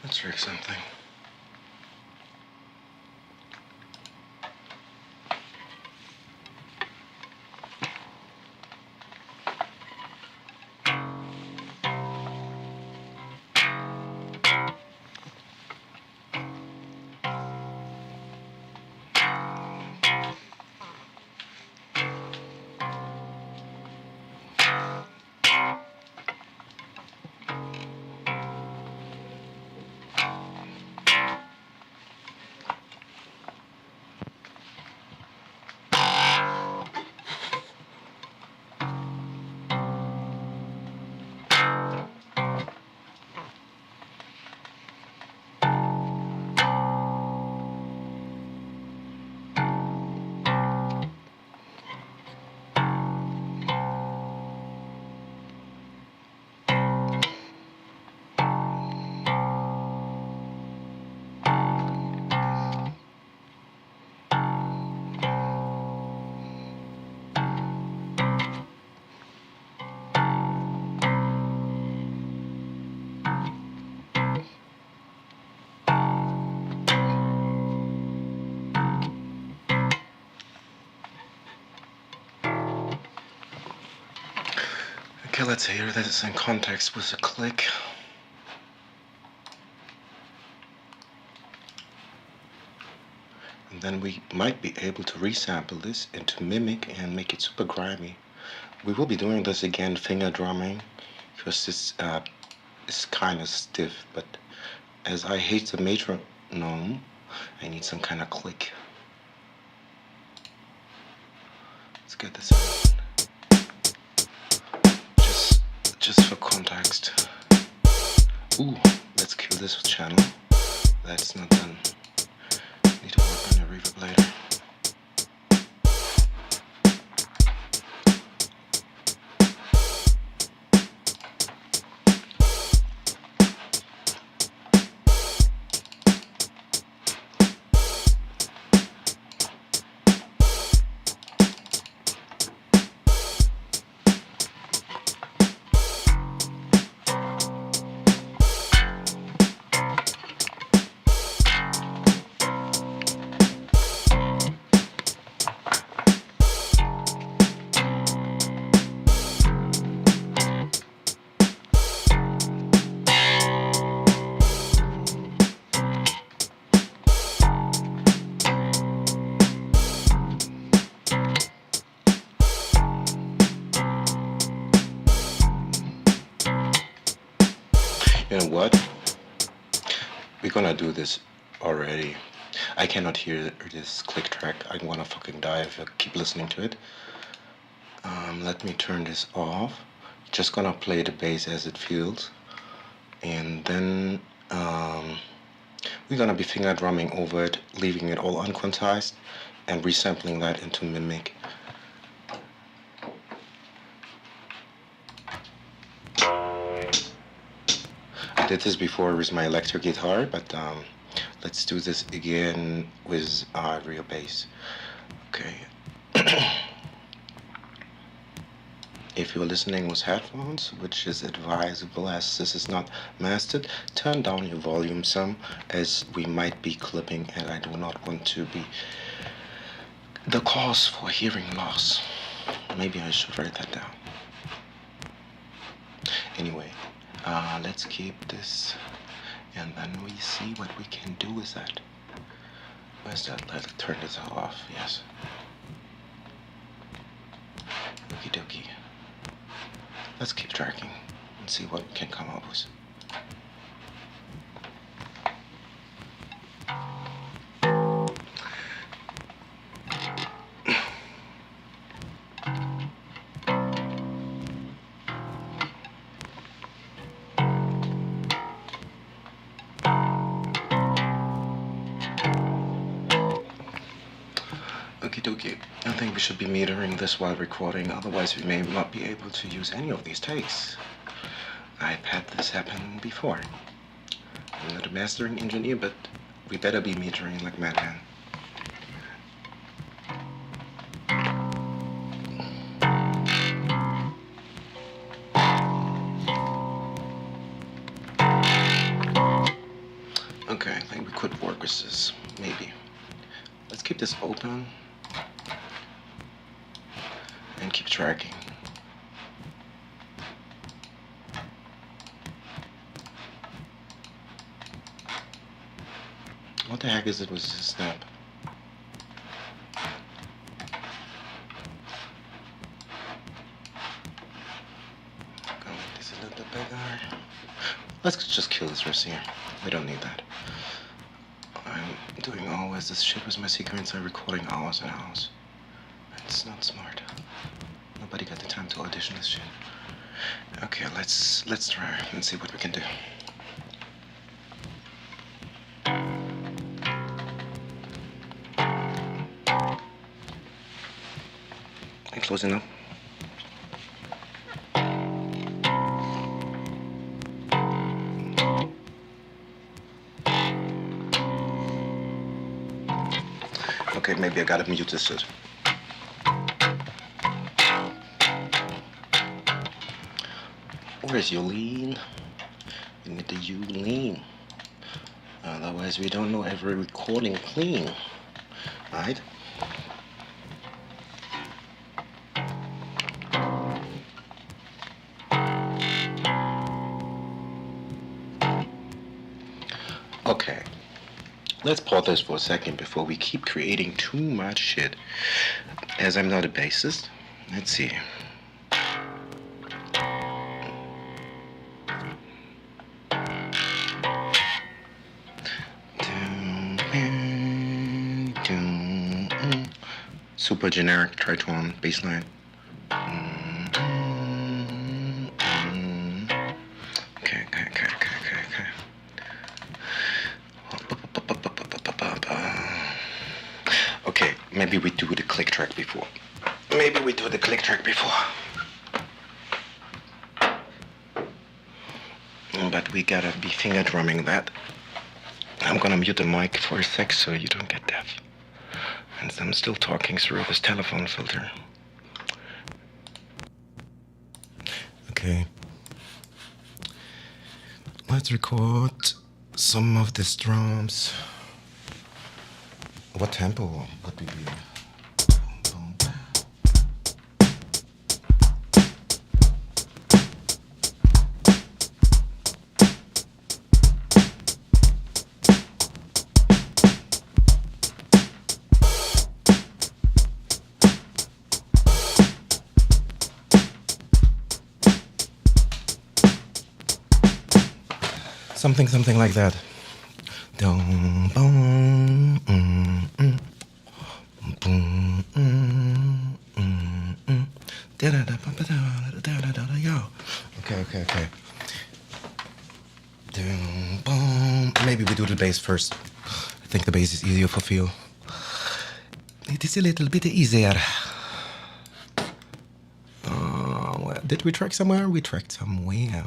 Let's drink something. Okay, let's hear this in context with a click. And then we might be able to resample this into Mimic and make it super grimy. We will be doing this again, finger drumming, because this is kind of stiff, but as I hate the metronome, I need some kind of click. Let's get this out. Just for context. Ooh, let's kill this channel. That's not done. Need to work on the reverb later. You know what? We're gonna do this already. I cannot hear this click track. I'm gonna fucking die if I keep listening to it. Let me turn this off. Just gonna play the bass as it feels. And then we're gonna be finger drumming over it, leaving it all unquantized, and resampling that into Mimic. I did this before with my electric guitar, but let's do this again with real bass. Okay. If you're listening with headphones, which is advisable as this is not mastered, turn down your volume some, as we might be clipping and I do not want to be the cause for hearing loss. Maybe I should write that down. Anyway, let's keep this and then we see what we can do with that. Where's that? Let's turn this off, yes. Okie dokie. Let's keep tracking and see what we can come up with. Okie dokie. I think we should be metering this while recording, otherwise we may not be able to use any of these takes. I've had this happen before. I'm not a mastering engineer, but we better be metering like madman. Okay, I think we could work with this, maybe. Let's keep this open and keep tracking. What the heck is it with this snap? Go make this a little bit bigger. Let's just kill this rest here. We don't need that. I'm doing always this shit with my sequencer, recording hours and hours. It's not smart. Nobody got the time to audition this shit. Okay, let's try and see what we can do. And closing up. Okay, maybe I gotta mute this shit. Where's your lean? We need the U lean. Otherwise we don't know every recording clean. Right? Okay. Let's pause this for a second before we keep creating too much shit. As I'm not a bassist, let's see. Super generic tritone bassline. Okay. Okay, maybe we do the click track before. But we gotta be finger drumming that. I'm gonna mute the mic for a sec so you don't get deaf. And I'm still talking through this telephone filter. Okay. Let's record some of these drums. What tempo would we be? Something like that. Okay. Maybe we do the bass first. I think the bass is easier for feel. It is a little bit easier. Did we track somewhere? We tracked somewhere.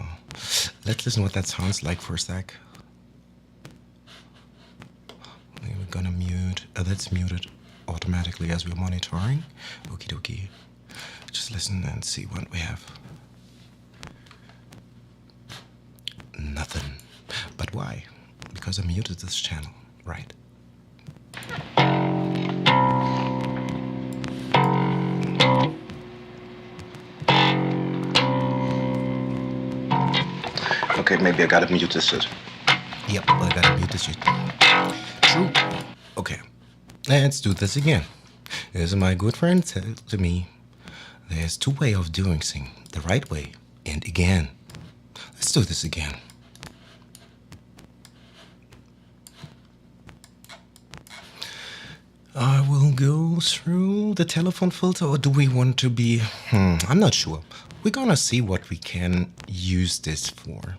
Let's listen what that sounds like for a sec. We're gonna mute. Let's mute it automatically as we're monitoring. Okie dokie. Just listen and see what we have. Nothing. But why? Because I muted this channel, right? Okay, maybe I gotta mute this shit. Yep, I gotta mute this shit. True. Okay, let's do this again. As my good friend said to me, there's two ways of doing things. The right way and again. Let's do this again. I will go through the telephone filter, or do we want to be... I'm not sure. We're gonna see what we can use this for.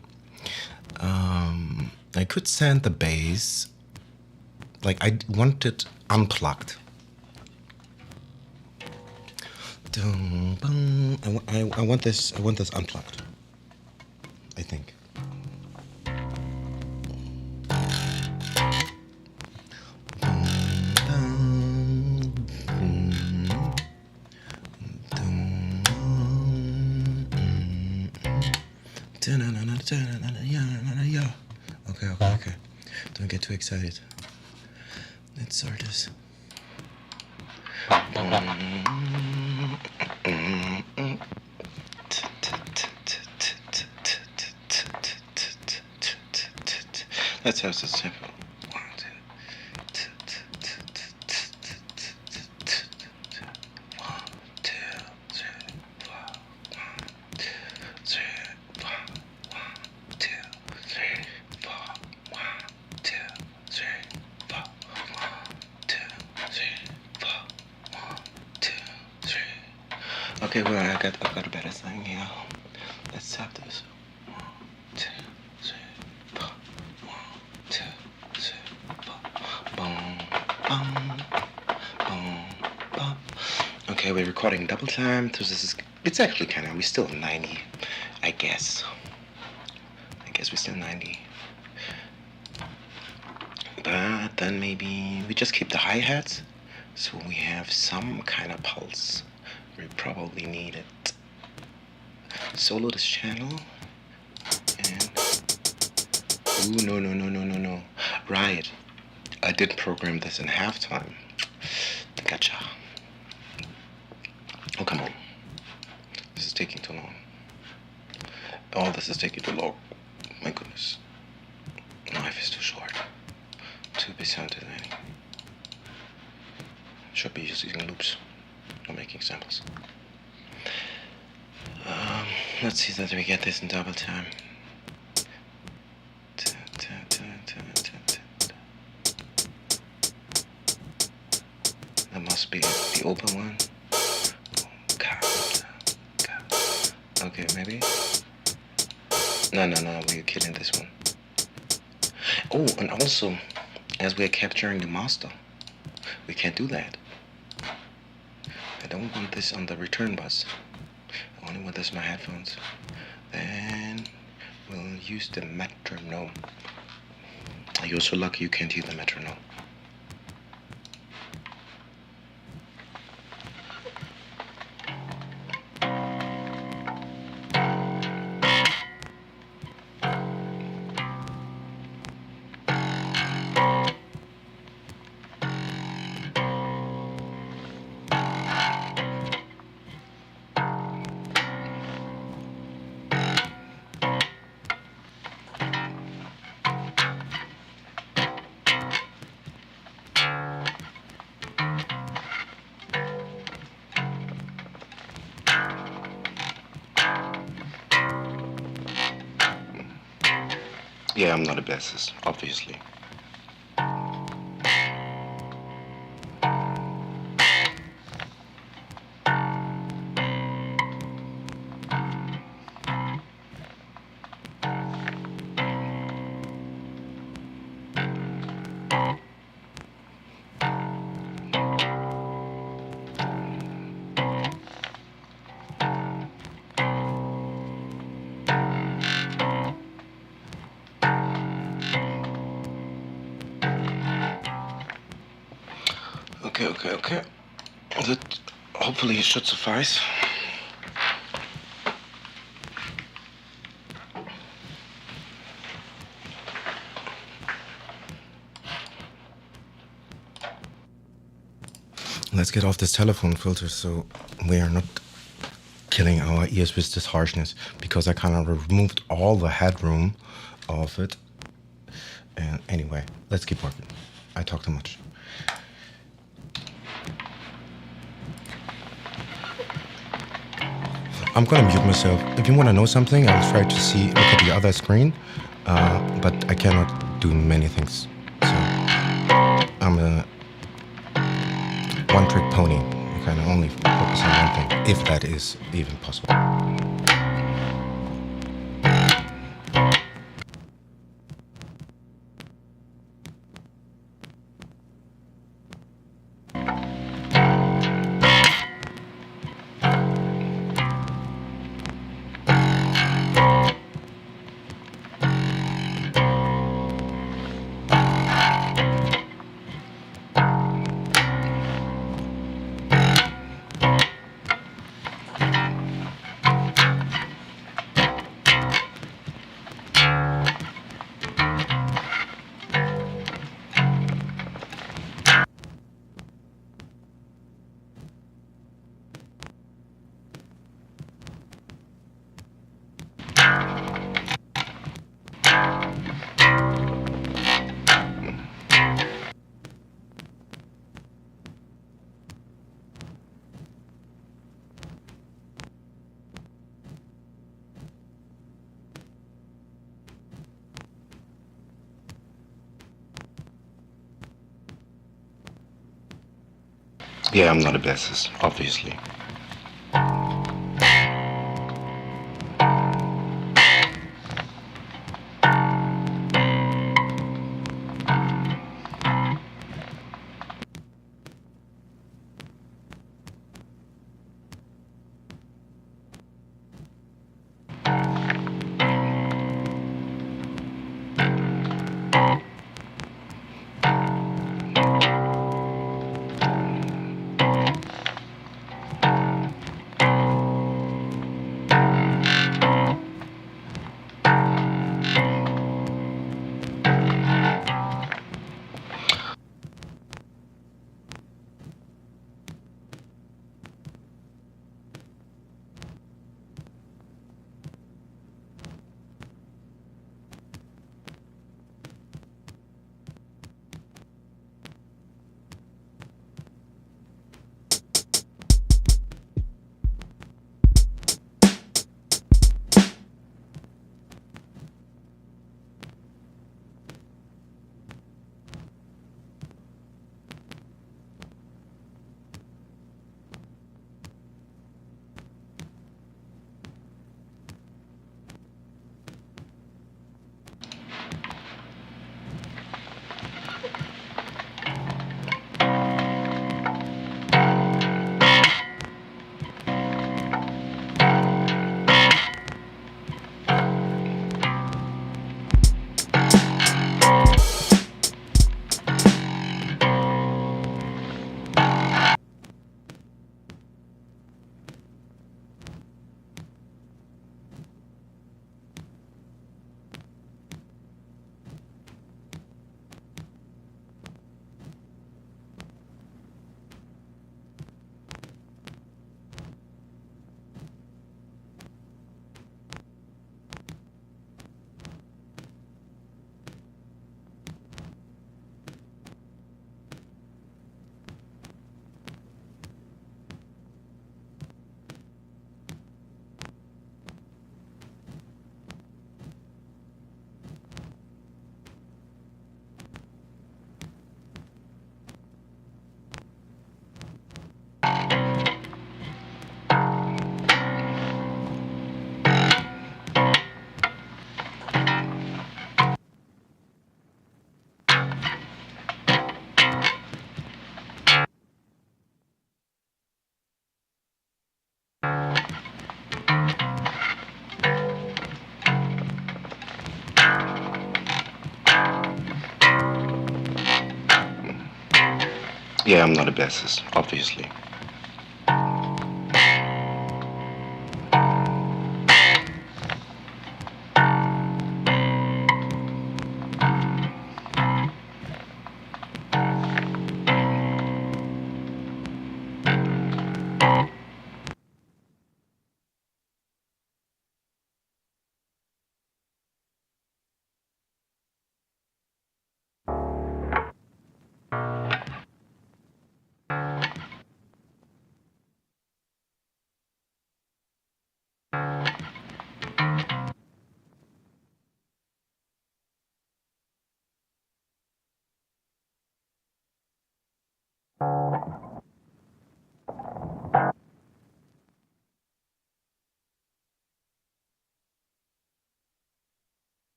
I could send the bass, like I want it unplugged. I want this unplugged, I think. Okay. Don't get too excited. Let's start this. Let's have this tempo. Okay, well, I've got a better thing here. Let's tap this. 1, 2, 3, 4. 1, 2, 3, 4. Boom, boom, boom. Okay, we're recording double time. So it's actually we're still 90, I guess. We're still 90. But then maybe we just keep the hi-hats so we have some kind of pulse. We probably need it. Solo this channel and no. Right. I did program this in halftime. Gotcha. Oh, come on. This is taking too long. Oh, this is taking too long. My goodness. Life is too short. be sound designing. Should be using loops or making samples. Let's see that we get this in double time. That must be the open one. Okay, maybe. No, we're killing this one. Oh, and also, as we're capturing the master, we can't do that. I don't want this on the return bus. I only want this in my headphones. Then we'll use the metronome. You're so lucky you can't hear the metronome. Yeah, I'm not a bassist, obviously. Okay. That hopefully should suffice. Let's get off this telephone filter so we are not killing our ears with this harshness, because I kind of removed all the headroom of it. And anyway, let's keep working. I talk too much. I'm gonna mute myself. If you want to know something, I'll try to look at the other screen, but I cannot do many things. So I'm a one-trick pony. I can only focus on one thing, if that is even possible. Yeah, I'm not a bassist, obviously. Yeah, I'm not a bassist, obviously.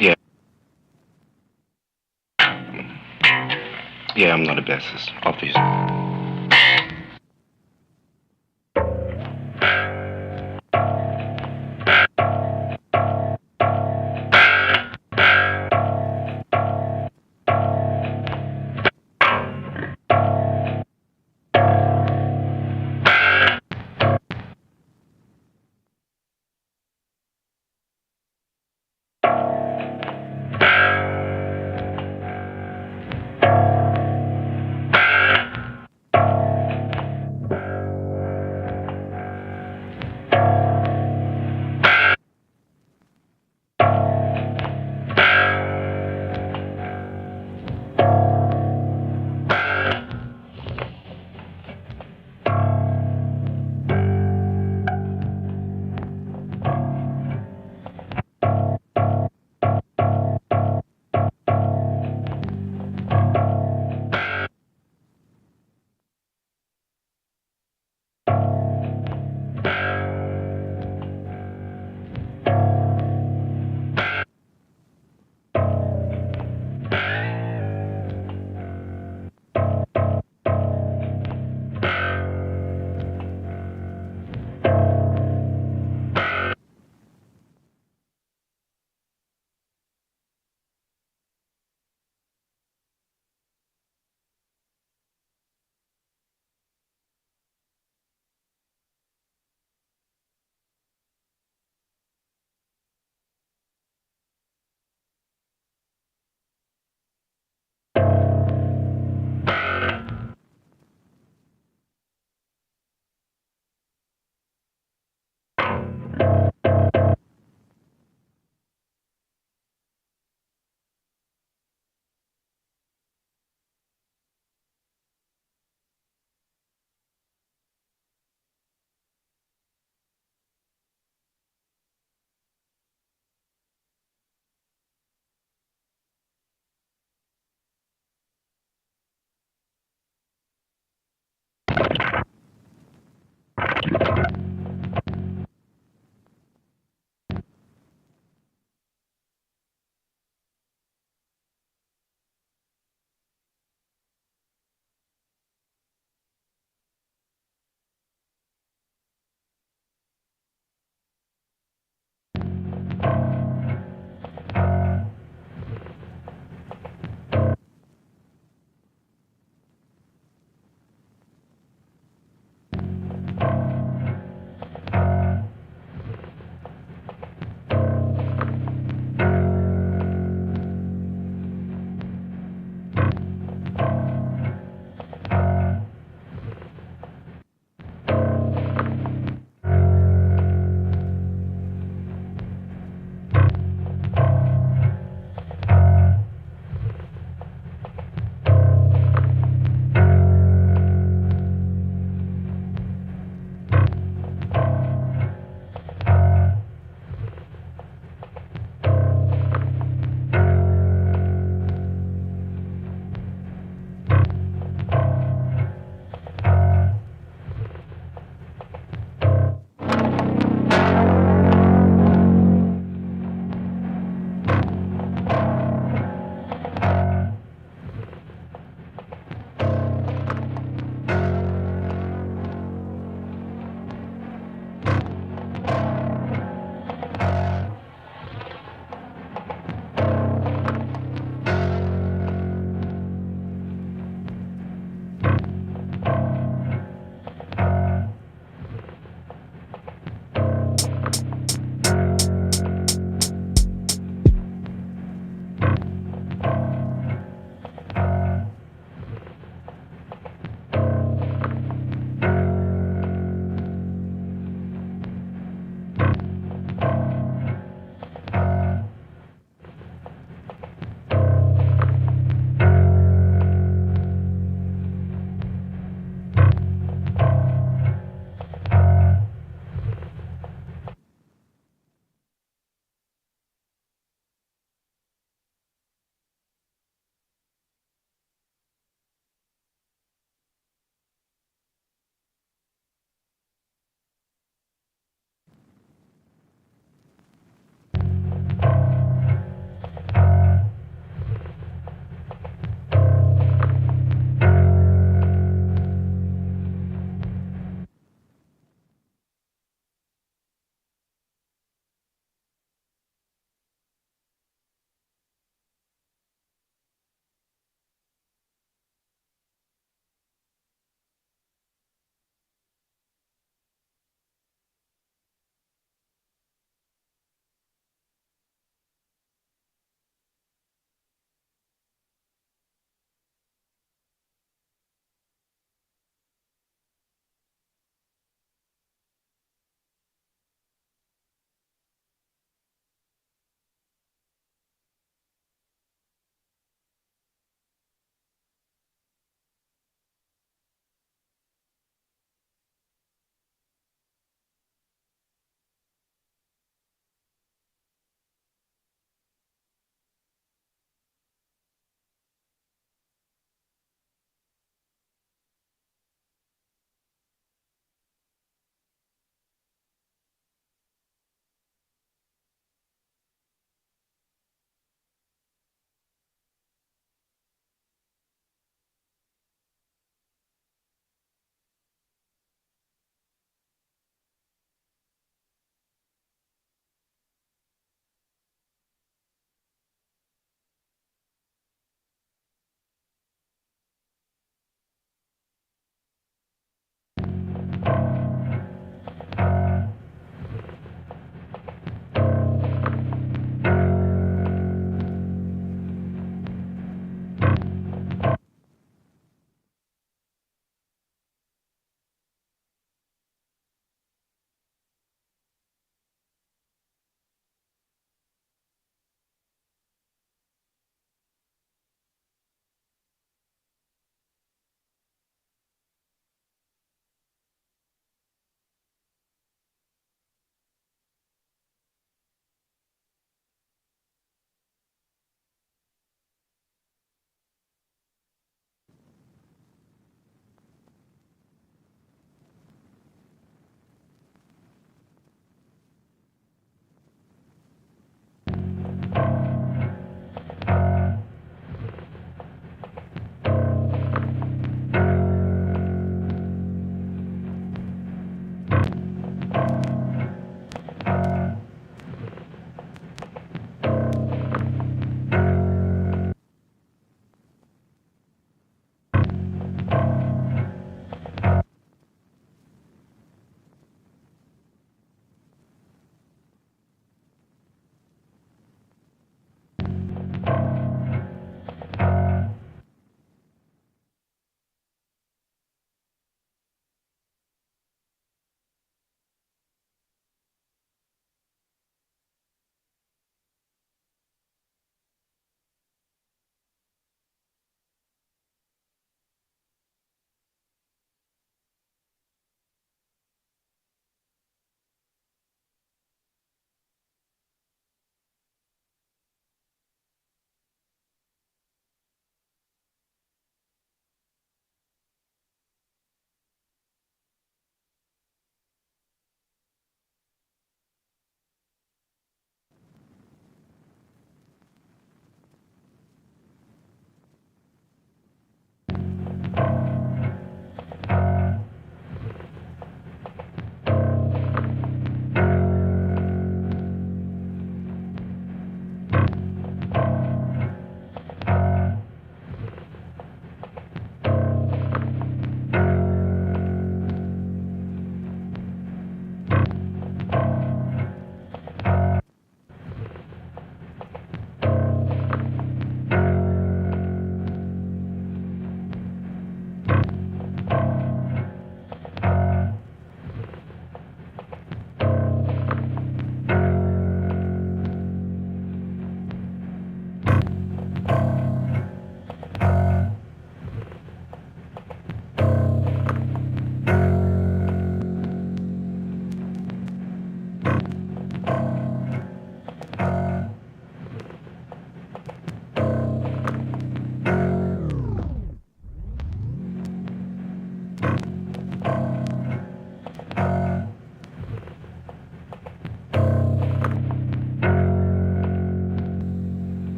Yeah, yeah, I'm not a bassist, obviously.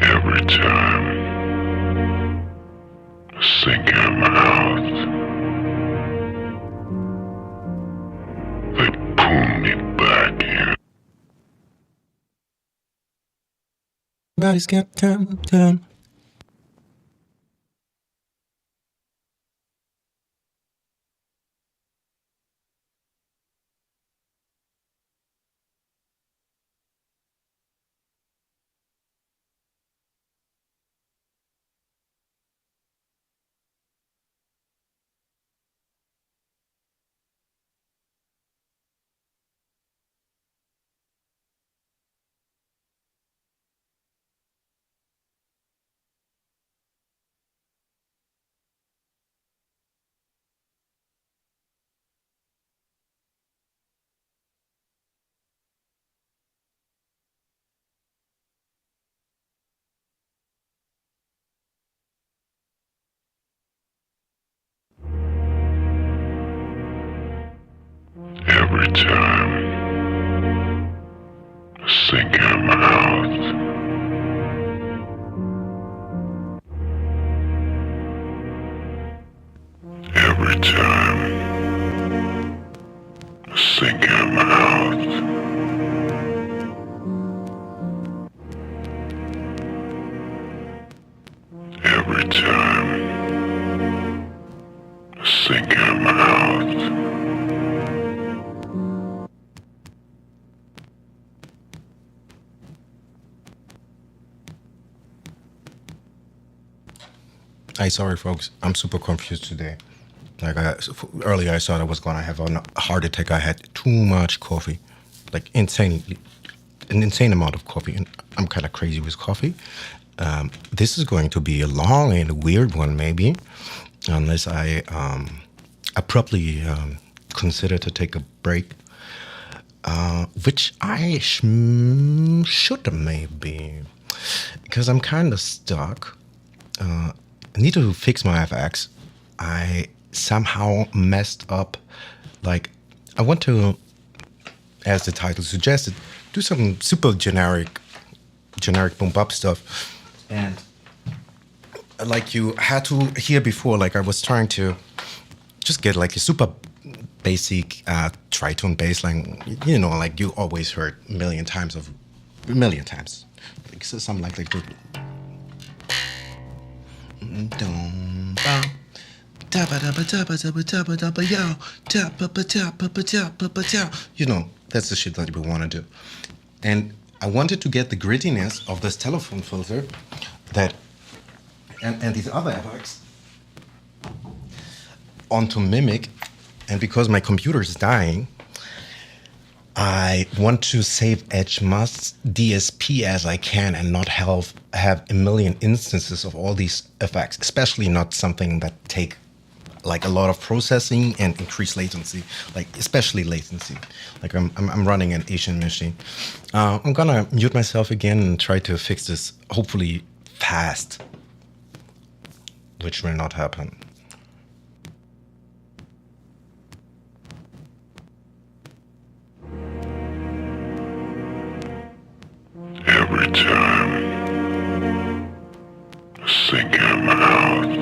Every time I sink in my mouth, they pull me back in. Everybody's got time. Every time I sink in my mouth. Every time I sink in my mouth. Every time I sink in my mouth. Hey, sorry, folks. I'm super confused today. Earlier, I thought I was gonna have a heart attack. I had too much coffee, like an insane amount of coffee, and I'm kind of crazy with coffee. This is going to be a long and a weird one, maybe, unless I abruptly consider to take a break, which I should maybe, because I'm kind of stuck. I need to fix my FX. I somehow messed up. Like, I want to, as the title suggested, do some super generic boom bap stuff. And like you had to hear before, like I was trying to just get like a super basic tritone bass line, you know, like you always heard a million times. Like so something like you know, that's the shit that people want to do. And I wanted to get the grittiness of this telephone filter that and these other effects onto Mimic. And because my computer is dying, I want to save as much DSP as I can and not have a million instances of all these effects, especially not something that take like a lot of processing and increased latency, like especially latency. Like I'm running an Asian machine. I'm gonna mute myself again and try to fix this, hopefully fast, which will not happen. Every time I sink in my mouth.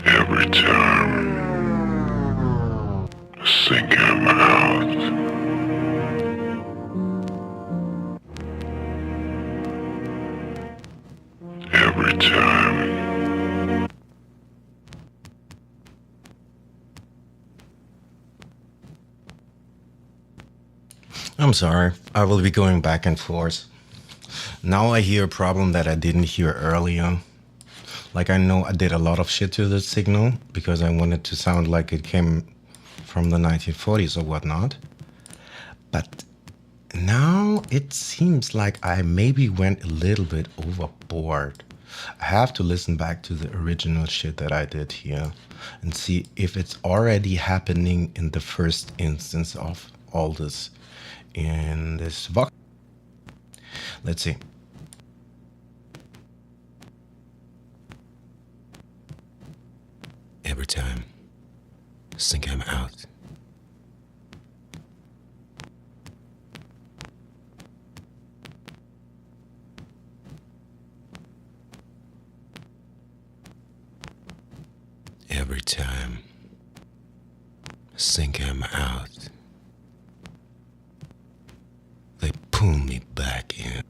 Every time I sink in my mouth. Every time. I'm sorry, I will be going back and forth. Now I hear a problem that I didn't hear earlier. Like I know I did a lot of shit to the signal because I wanted to sound like it came from the 1940s or whatnot. But now it seems like I maybe went a little bit overboard. I have to listen back to the original shit that I did here and see if it's already happening in the first instance of all this in this vox. Let's see. Every time, think I'm out. Every time, think I'm out. They pull me back in.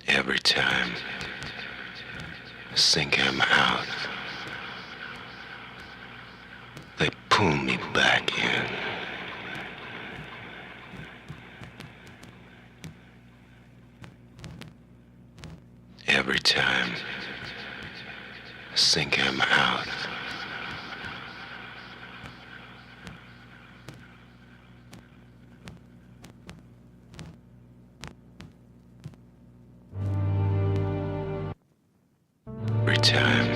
Every time, think I'm out. They pull me back in. Every time, think I'm out. Every time,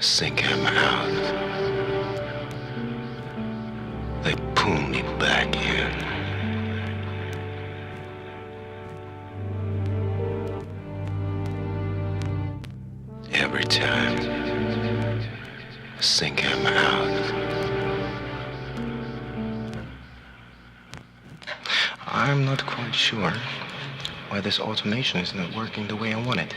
think I'm out. They pull me back in. Sink him out. I'm not quite sure why this automation is not working the way I want it.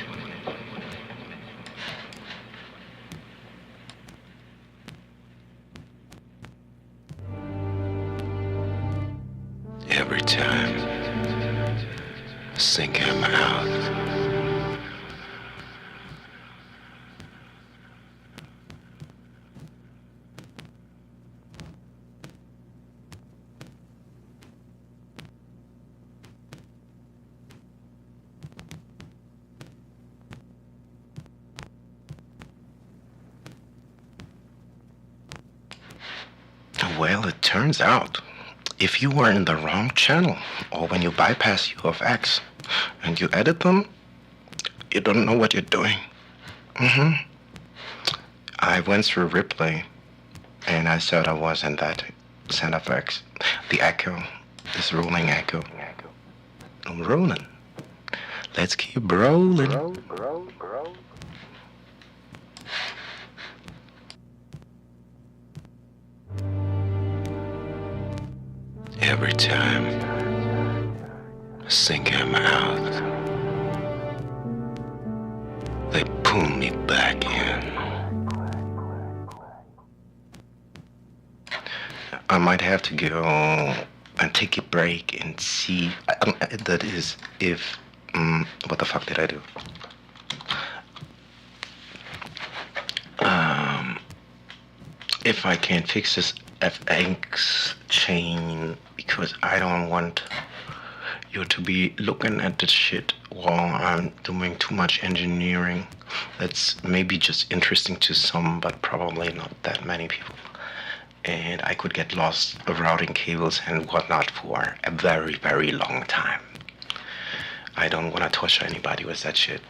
Every time, sink him out. Well, it turns out, if you were in the wrong channel, or when you bypass U of X and you edit them, you don't know what you're doing. I went through replay and I thought I was in that sound effects. The echo, this rolling echo. I'm rolling. Let's keep rolling. Every time, sink him out. They pull me back in. I might have to go and take a break and see. That is, if. What the fuck did I do? If I can fix this FX chain, because I don't want you to be looking at this shit while I'm doing too much engineering. That's maybe just interesting to some, but probably not that many people. And I could get lost routing cables and whatnot for a very, very long time. I don't want to torture anybody with that shit.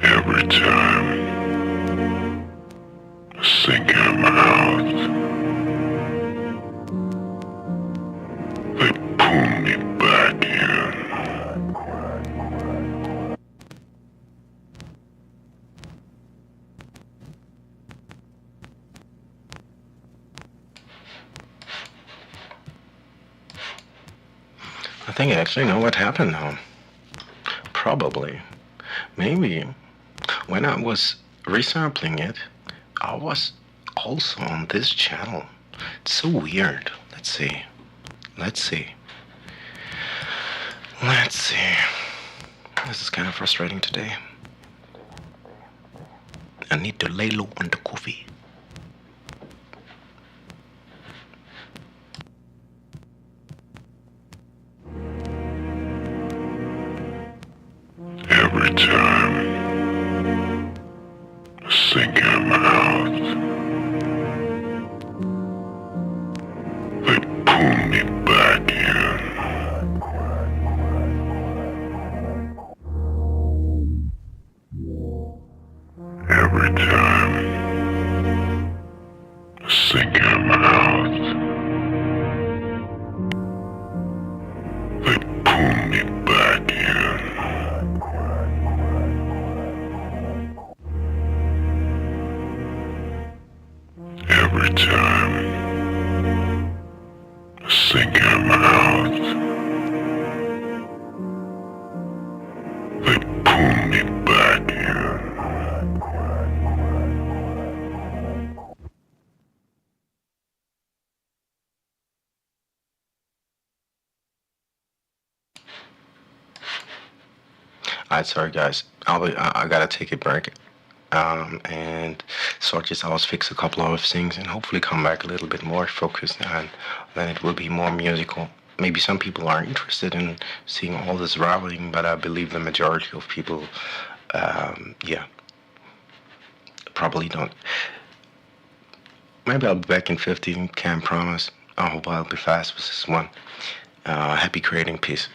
Every time, sink him out. They pull me back in. I think I actually know what happened now. Probably. Maybe. When I was resampling it, I was also on this channel. It's so weird. Let's see. This is kind of frustrating today. I need to lay low on the coffee. Every time, sink him out. They pull me back in. Every time, sink him out. They pull me back in. Every time, sink him out. They pull me back in. Alright, sorry guys. I gotta take a break. And sort this out, fix a couple of things, and hopefully come back a little bit more focused, and then it will be more musical. Maybe some people are interested in seeing all this routing, but I believe the majority of people, probably don't. Maybe I'll be back in 15, can't promise. I hope I'll be fast with this one. Happy creating, peace.